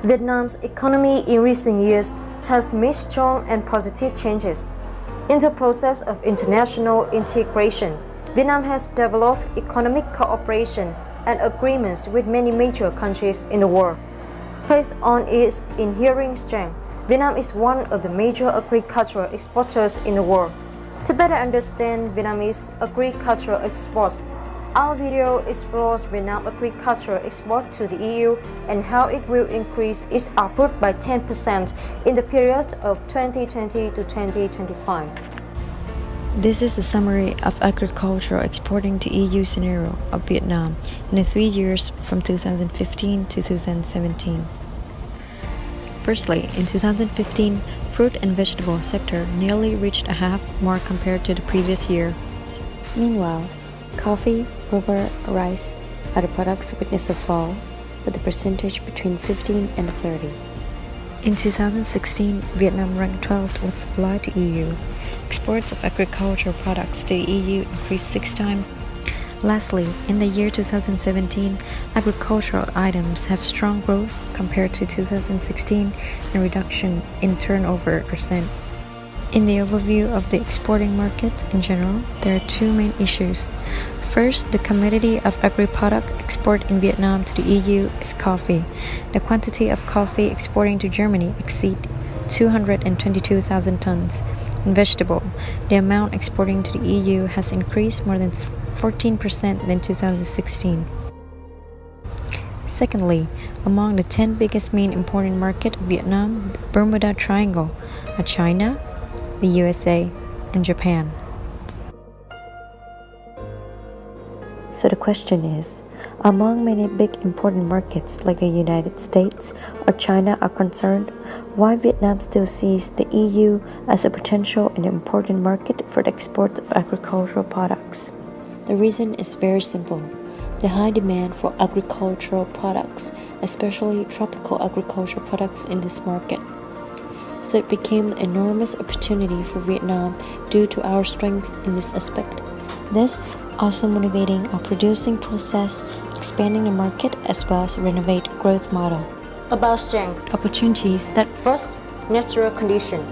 Vietnam's economy in recent years has made strong and positive changes. In the process of international integration, Vietnam has developed economic cooperation and agreements with many major countries in the world. Based on its inherent strength, Vietnam is one of the major agricultural exporters in the world. To better understand Vietnamese agricultural exports, our video explores Vietnam agricultural export to the EU and how it will increase its output by 10% in the period of 2020 to 2025. This is the summary of agricultural exporting to EU scenario of Vietnam in the 3 years from 2015 to 2017. Firstly, in 2015, fruit and vegetable sector nearly reached a half mark compared to the previous year. Meanwhile, coffee, rubber, rice, other products witnessed a fall, with a percentage between 15 and 30. In 2016, Vietnam ranked 12th with supply to EU. Exports of agricultural products to EU increased 6 times. Lastly, in the year 2017, agricultural items have strong growth compared to 2016 and reduction in turnover percent. In the overview of the exporting market in general, there are 2 main issues. First, the commodity of agri-product export in Vietnam to the EU is coffee. The quantity of coffee exporting to Germany exceed 222,000 tons. In vegetable, the amount exporting to the EU has increased more than 14% than 2016. Secondly, among the 10 biggest main importing markets of Vietnam, the Bermuda Triangle are China, the USA, and Japan. So the question is, among many big important markets like the United States or China are concerned, why Vietnam still sees the EU as a potential and important market for the export of agricultural products? The reason is very simple. The high demand for agricultural products, especially tropical agricultural products in this market. So it became an enormous opportunity for Vietnam due to our strength in this aspect. This also motivating our producing process, expanding the market as well as renovate growth model. About strength, Opportunities that first, natural condition.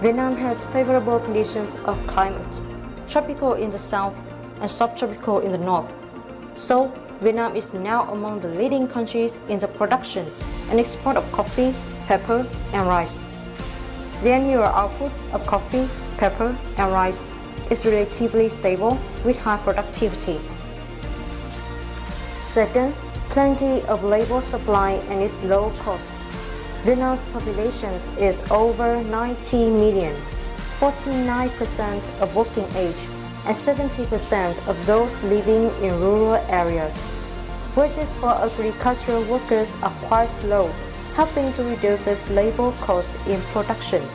Vietnam has favorable conditions of climate, tropical in the south and subtropical in the north. So, Vietnam is now among the leading countries in the production and export of coffee, pepper, and rice. The annual output of coffee, pepper, and rice is relatively stable with high productivity. Second, plenty of labor supply and its low cost. Vietnam's population is over 90 million, 49% of working age, and 70% of those living in rural areas. Wages for agricultural workers are quite low, helping to reduce its labor cost in production.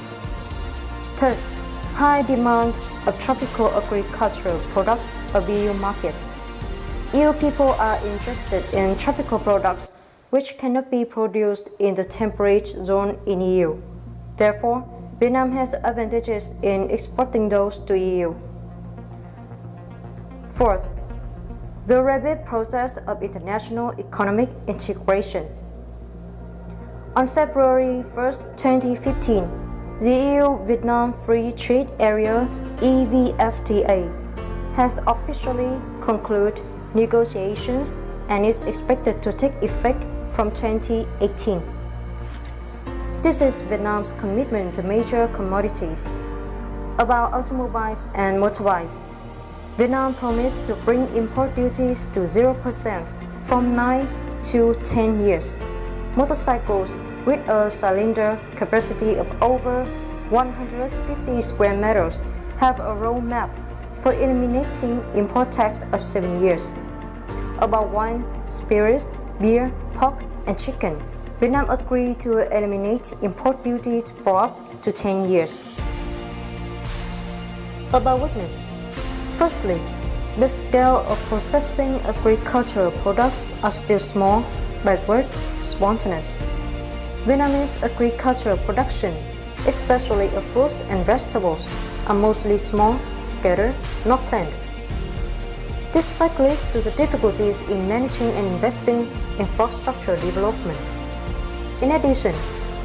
Third, high demand of tropical agricultural products of EU market. EU people are interested in tropical products which cannot be produced in the temperate zone in EU. Therefore, Vietnam has advantages in exporting those to EU. Fourth, the rapid process of international economic integration. On February 1, 2015, the EU-Vietnam Free Trade Area EVFTA has officially concluded negotiations and is expected to take effect from 2018. This is Vietnam's commitment to major commodities. About automobiles and motorbikes, Vietnam promised to bring import duties to 0% from 9 to 10 years. Motorcycles with a cylinder capacity of over 150 square meters have a roadmap for eliminating import tax of 7 years. About wine, spirits, beer, pork, and chicken, Vietnam agreed to eliminate import duties for up to 10 years. About weakness. Firstly, the scale of processing agricultural products are still small, backward, spontaneous. Vietnamese agricultural production, especially of fruits and vegetables, are mostly small, scattered, not planned. This fact leads to the difficulties in managing and investing in infrastructure development. In addition,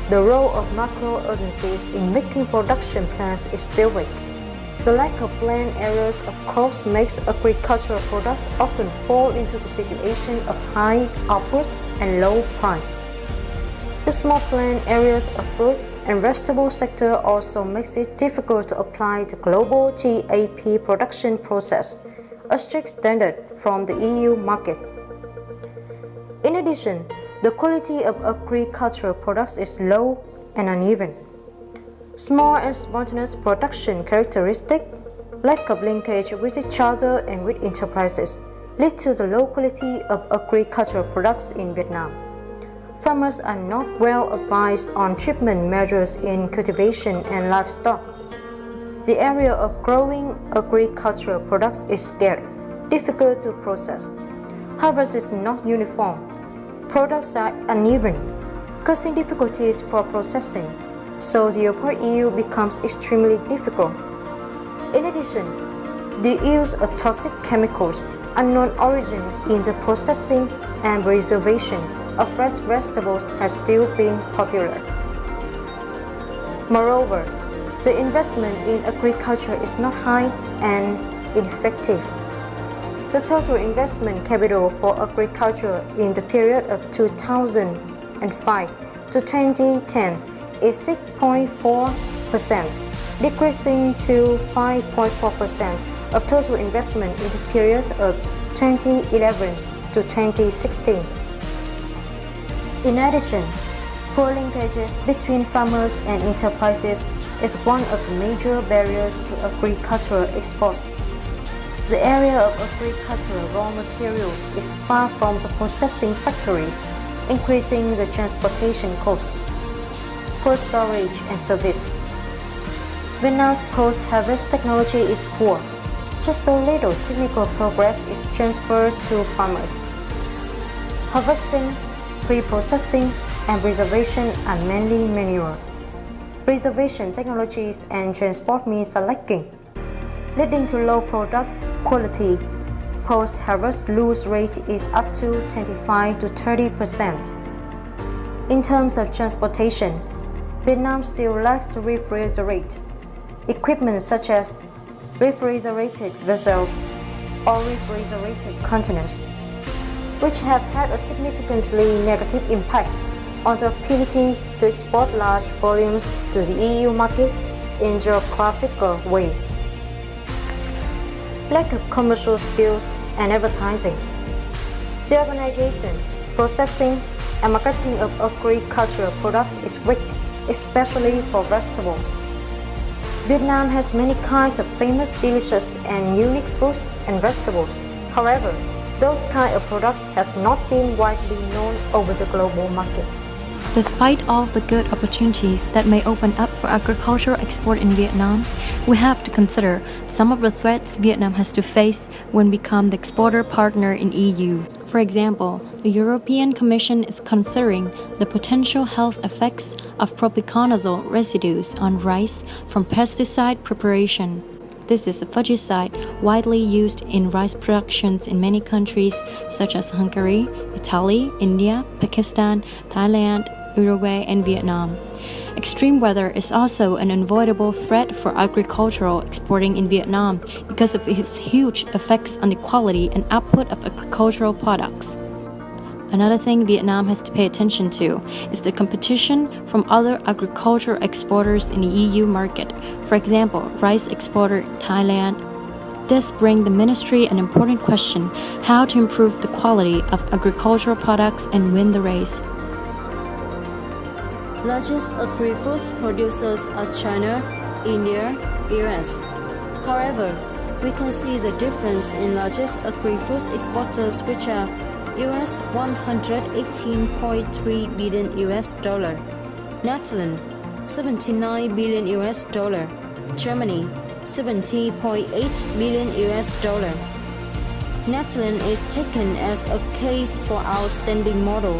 the role of macro agencies in making production plans is still weak. The lack of planned areas of crops makes agricultural products often fall into the situation of high output and low price. The small planned areas of fruit and vegetable sector also makes it difficult to apply the global GAP production process, a strict standard from the EU market. In addition, the quality of agricultural products is low and uneven. Small and spontaneous production characteristics, lack of linkage with each other and with enterprises, lead to the low quality of agricultural products in Vietnam. Farmers are not well advised on treatment measures in cultivation and livestock. The area of growing agricultural products is scarce, difficult to process. Harvest is not uniform. Products are uneven, causing difficulties for processing, so the import EU becomes extremely difficult. In addition, the use of toxic chemicals, unknown origin in the processing and preservation of fresh vegetables has still been popular. Moreover, the investment in agriculture is not high and ineffective. The total investment capital for agriculture in the period of 2005 to 2010 is 6.4%, decreasing to 5.4% of total investment in the period of 2011 to 2016. In addition, poor linkages between farmers and enterprises is one of the major barriers to agricultural exports. The area of agricultural raw materials is far from the processing factories, increasing the transportation cost. Poor storage and service. Vietnam's post-harvest technology is poor. Just a little technical progress is transferred to farmers. Harvesting, pre-processing, and preservation are mainly manual. Preservation technologies and transport means are lacking, leading to low product quality. Post-harvest loss rate is up to 25 to 30%. In terms of transportation, Vietnam still lacks refrigerated equipment such as refrigerated vessels or refrigerated containers, which have had a significantly negative impact on the ability to export large volumes to the EU markets in geographical way. Lack of commercial skills and advertising. The organization, processing, and marketing of agricultural products is weak, especially for vegetables. Vietnam has many kinds of famous, delicious, and unique fruits and vegetables. However, those kinds of products have not been widely known over the global market. Despite all the good opportunities that may open up for agricultural export in Vietnam, we have to consider some of the threats Vietnam has to face when we become the exporter partner in EU. For example, the European Commission is considering the potential health effects of propiconazole residues on rice from pesticide preparation. This is a fungicide widely used in rice productions in many countries such as Hungary, Italy, India, Pakistan, Thailand, Uruguay, and Vietnam. Extreme weather is also an unavoidable threat for agricultural exporting in Vietnam because of its huge effects on the quality and output of agricultural products. Another thing Vietnam has to pay attention to is the competition from other agricultural exporters in the EU market, for example, rice exporter Thailand. This brings the ministry an important question: how to improve the quality of agricultural products and win the race. Largest agri-foods producers are China, India, US. However, we can see the difference in largest agri-foods exporters, which are US 118.3 billion US dollar, Netherlands 79 billion US dollar, Germany 70.8 billion US dollar. Netherlands is taken as a case for outstanding model,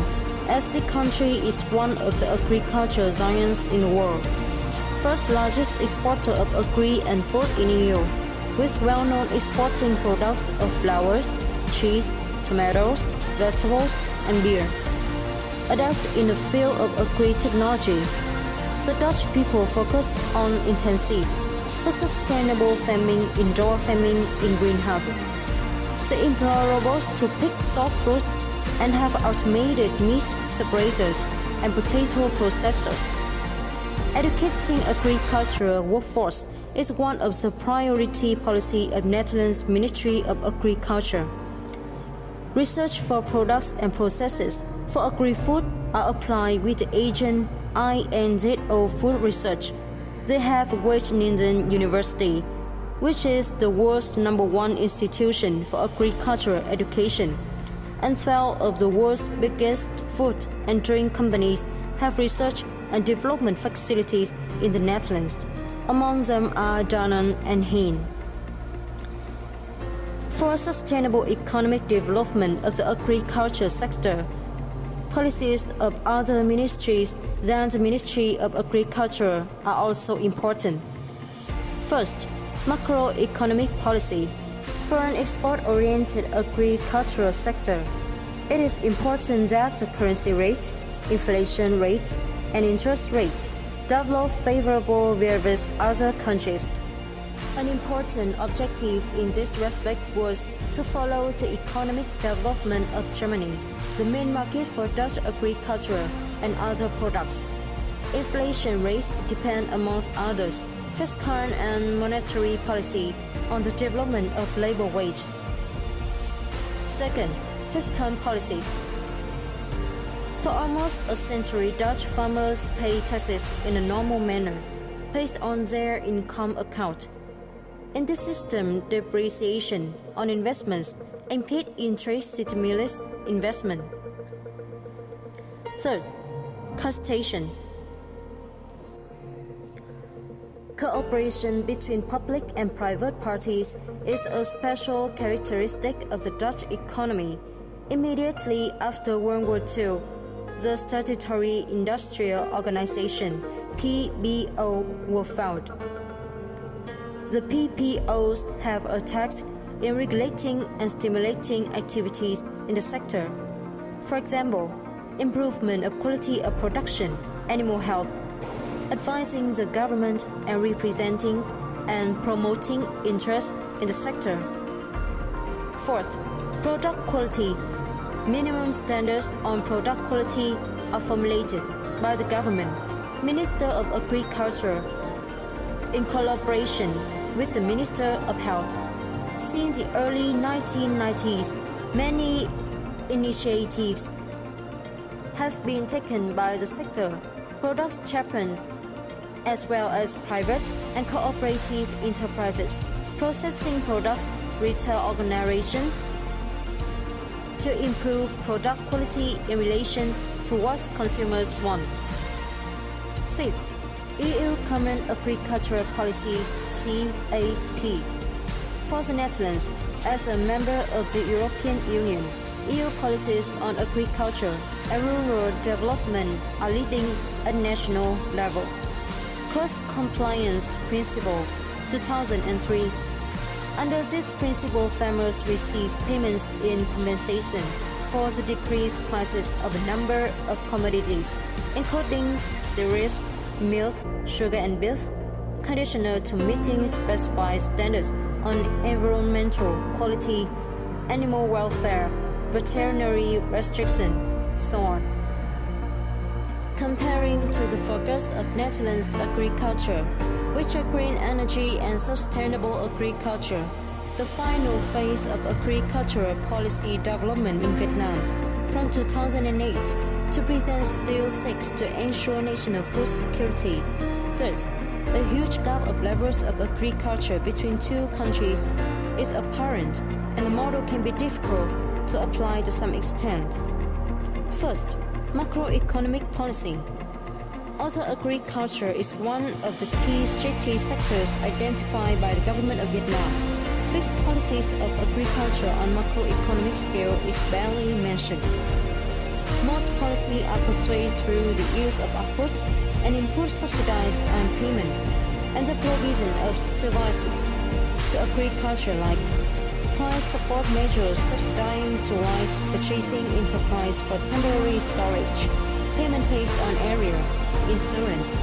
as the country is one of the agricultural giants in the world. First largest exporter of agri and food in EU, with well-known exporting products of flowers, cheese, tomatoes, vegetables, and beer. adapt in the field of agri-technology. The Dutch people focus on intensive but sustainable farming, indoor farming in greenhouses. They employ robots to pick soft fruit and have automated meat separators and potato processors. Educating agricultural workforce is one of the priority policy of Netherlands Ministry of Agriculture. Research for products and processes for agri-food are applied with the agent INZO Food Research. They have Wageningen University, which is the world's #1 institution for agricultural education, and 12 of the world's biggest food and drink companies have research and development facilities in the Netherlands. Among them are Danone and Heinz. For sustainable economic development of the agriculture sector, policies of other ministries than the Ministry of Agriculture are also important. First, macroeconomic policy. For an export-oriented agricultural sector, it is important that the currency rate, inflation rate, and interest rate develop favorable with other countries. An important objective in this respect was to follow the economic development of Germany, the main market for Dutch agriculture and other products. Inflation rates depend, amongst others, fiscal and monetary policy on the development of labor wages. Second, fiscal policies. For almost a century, Dutch farmers pay taxes in a normal manner, based on their income account. In this system, depreciation on investments and paid interest stimulates investment. Third, taxation. Cooperation between public and private parties is a special characteristic of the Dutch economy. Immediately after World War II, the Statutory Industrial Organization (PBO) was founded. The PPOs have a task in regulating and stimulating activities in the sector. For example, improvement of quality of production, animal health, advising the government and representing and promoting interest in the sector. Fourth, product quality. Minimum standards on product quality are formulated by the government, Minister of Agriculture, in collaboration with the Minister of Health. Since the early 1990s, many initiatives have been taken by the sector, products champion, as well as private and cooperative enterprises, processing products, retail organization, to improve product quality in relation to what consumers want. Fifth, EU Common Agricultural Policy (CAP). For the Netherlands, as a member of the European Union, EU policies on agriculture and rural development are leading at national level. Cross-compliance principle 2003. Under this principle, farmers receive payments in compensation for the decreased prices of a number of commodities, including cereals, milk, sugar and beef, conditional to meeting specified standards on environmental quality, animal welfare, veterinary restriction, so on. Comparing to the focus of Netherlands agriculture, which are green energy and sustainable agriculture, the final phase of agricultural policy development in Vietnam from 2008 to present still seeks to ensure national food security. Thus, a huge gap of levels of agriculture between two countries is apparent, and the model can be difficult to apply to some extent. First, macroeconomic policy. Although agriculture is one of the key strategic sectors identified by the government of Vietnam, fixed policies of agriculture on macroeconomic scale is barely mentioned. Most policies are pursued through the use of output and input subsidies and payment, and the provision of services to agriculture like enterprise support measures subsidizing towards purchasing enterprise for temporary storage, payment based on area, insurance.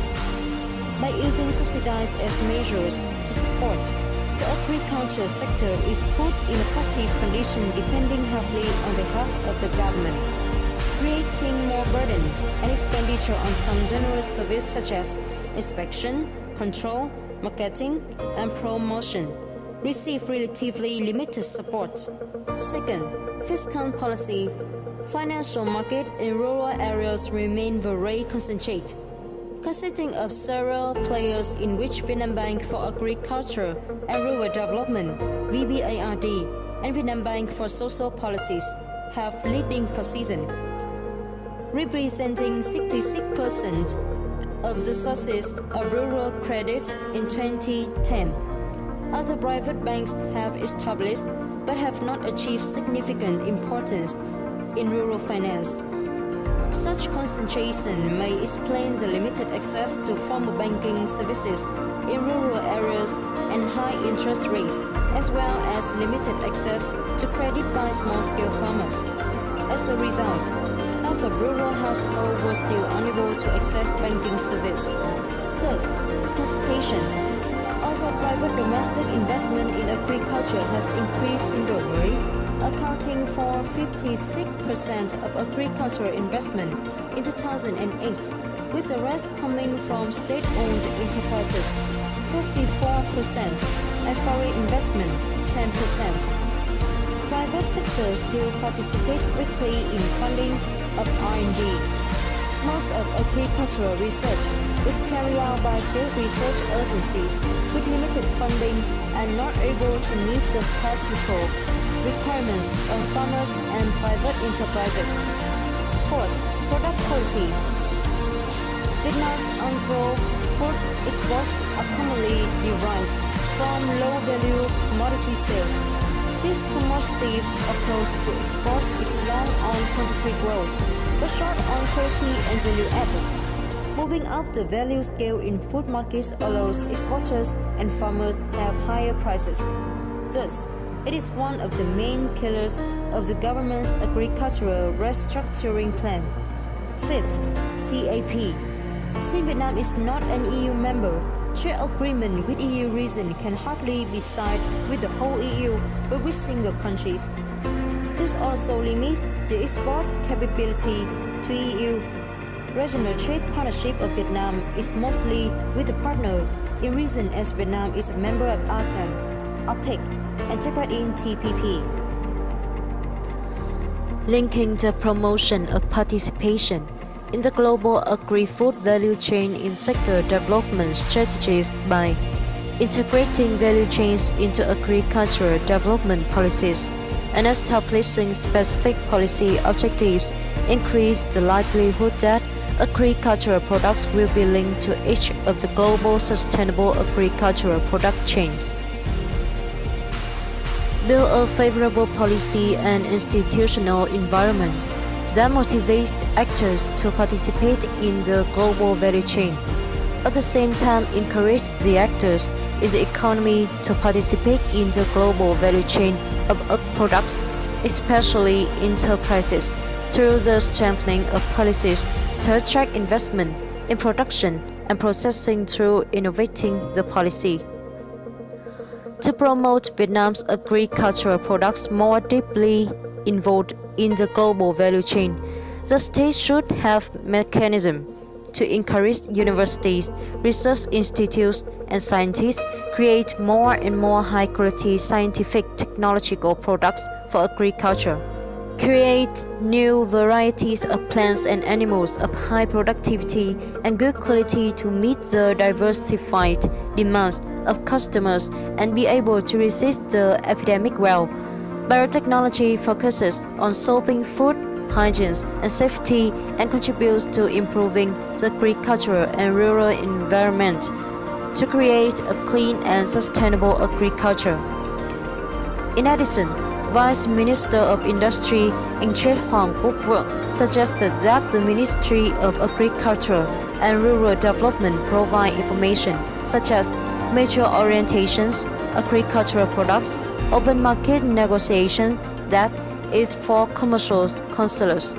By using subsidies as measures to support, the agriculture sector is put in a passive condition depending heavily on the help of the government, creating more burden and expenditure on some general service such as inspection, control, marketing, and promotion, receive relatively limited support. Second, fiscal policy. Financial market in rural areas remain very concentrated, consisting of several players in which Vietnam Bank for Agriculture and Rural Development (VBARD) and Vietnam Bank for Social Policies have leading position, representing 66% of the sources of rural credit in 2010. Other private banks have established but have not achieved significant importance in rural finance. Such concentration may explain the limited access to formal banking services in rural areas and high interest rates, as well as limited access to credit by small-scale farmers. As a result, half of rural households were still unable to access banking service. Third, concentration. Also, private domestic investment in agriculture has increased considerably, accounting for 56% of agricultural investment in 2008, with the rest coming from state-owned enterprises, 34%, and foreign investment, 10%. Private sector still participate weakly in funding of R&D. Most of agricultural research is carried out by state research agencies with limited funding and not able to meet the practical requirements of farmers and private enterprises. Fourth, product quality. Vietnam's agro-food exports are commonly derived from low-value commodity sales. This commodity approach to exports is long on quantity growth, but short on quality and value added. Moving up the value scale in food markets allows exporters and farmers to have higher prices. Thus, it is one of the main pillars of the government's agricultural restructuring plan. Fifth, CAP. Since Vietnam is not an EU member, trade agreement with EU region can hardly be signed with the whole EU but with single countries. This also limits the export capability to EU. Regional trade partnership of Vietnam is mostly with the partner in region as Vietnam is a member of ASEAN, APEC, and take part in TPP. Linking the promotion of participation in the global agri-food value chain in sector development strategies by integrating value chains into agricultural development policies and establishing specific policy objectives increase the likelihood that agricultural products will be linked to each of the global sustainable agricultural product chains. Build a favorable policy and institutional environment that motivates actors to participate in the global value chain. At the same time, encourage the actors in the economy to participate in the global value chain of products, especially enterprises, through the strengthening of policies to attract investment in production and processing through innovating the policy. To promote Vietnam's agricultural products more deeply involved in the global value chain, the state should have mechanisms to encourage universities, research institutes, and scientists create more and more high-quality scientific technological products for agriculture. Create new varieties of plants and animals of high productivity and good quality to meet the diversified demands of customers and be able to resist the epidemic well. Biotechnology focuses on solving food, hygiene, and safety and contributes to improving the agricultural and rural environment to create a clean and sustainable agriculture. In addition, Vice Minister of Industry and Trade Hoàng Quốc Vượng suggested that the Ministry of Agriculture and Rural Development provide information such as major orientations, agricultural products, Open market negotiations, that is for commercial counselors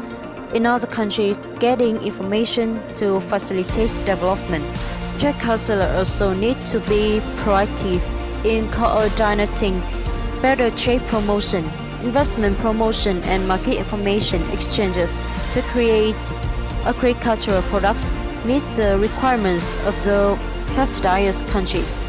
in other countries getting information to facilitate development. Trade counselors also need to be proactive in coordinating better trade promotion, investment promotion, and market information exchanges to create agricultural products meet the requirements of the prestigious countries.